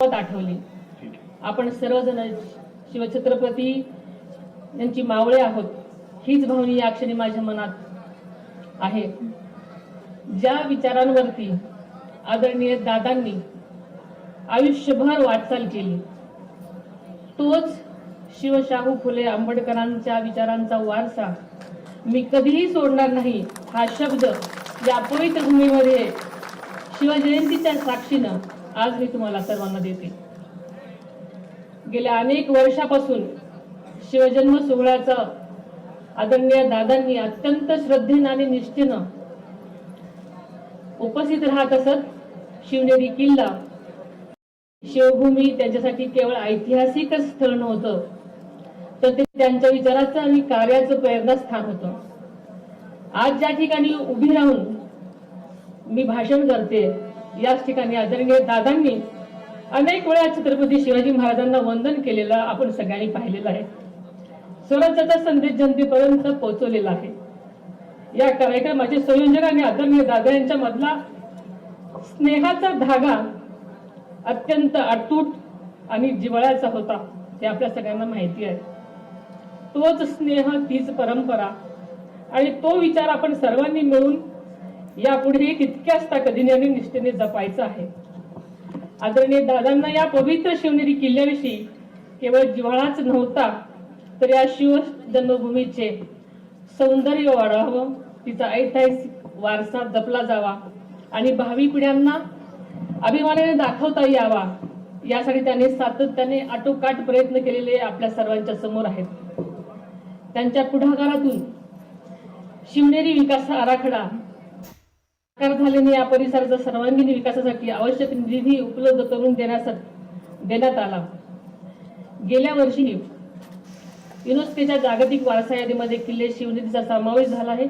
आठवली। आपण सर्वजण शिवछत्रपती यांची मावळे आहोत, हीच भावना या क्षणी माझ्या मनात आहे। ज्या विचारांवरती आदरणीय दादांनी आयुष्यभर वाटचाल केली, तोच शिवशाहू फुले आंबेडकरांच्या विचारांचा वारसा मी कधीही सोडणार नाही, हा शब्द या पवित्र भूमीमध्ये शिवजयंतीच्या साक्षीनं आज मी तुम्हाला सर्वांना देते। गेल्या अनेक वर्षापासून शिवजन्म सोहळ्याचा आदरणीय दादांनी अत्यंत श्रद्धेने आणि निष्ठेनं उपस्थित राहत असत। शिवनेरी किल्ला शिवभूमी त्यांच्यासाठी केवळ ऐतिहासिक स्थळ नव्हतं, तर ते त्यांच्या विचाराचं आणि कार्याचं प्रेरणास्थान होतं। आज ज्या ठिकाणी उभी राहून मी भाषण करते, याच ठिकाणी आदरणीय दादांनी अनेक वेळा छत्रपती शिवाजी महाराजांना वंदन केलेलं आपण सगळ्यांनी पाहिलेलं आहे। स्वराज्याचा संदेश जनतेपर्यंत पोहोचवलेला आहे। या कार्यक्रमाचे संयोजक आणि आदरणीय दादा यांच्या मधला स्नेहाचा धागा अत्यंत अतूट आणि जिव्हाळ्याचा होता, हे आपल्या सगळ्यांना माहिती आहे। तोच स्नेह, तीच परंपरा आणि तो विचार आपण सर्वांनी मिळून यापुढे तितक्याच ताकदीने आणि निष्ठेने जपायचा आहे। आदरणीय दादांना या पवित्र शिवनेरी किल्ल्याविषयी केवळ जिव्हाळाच नव्हता, तर या शिव जन्मभूमीचे सौंदर्य वाढावं, तिचा ऐतिहासिक वारसा जपला जावा आणि भावी पिढ्यांना अभिमानाने दाखवता यावा, यासाठी त्यांनी सातत्याने आटोकाट प्रयत्न केलेले आपल्या सर्वांच्या समोर आहेत। त्यांच्या पुढाकारातून शिवनेरी विकास आराखडा साकार झाल्याने या परिसराच्या सर्वांगीण विकासासाठी आवश्यक निधी उपलब्ध करून देण्यात आला। गेल्या वर्षी युनेस्कोच्या जागतिक वारसा यादीमध्ये किल्ले शिवनेरीचा समावेश झाला आहे।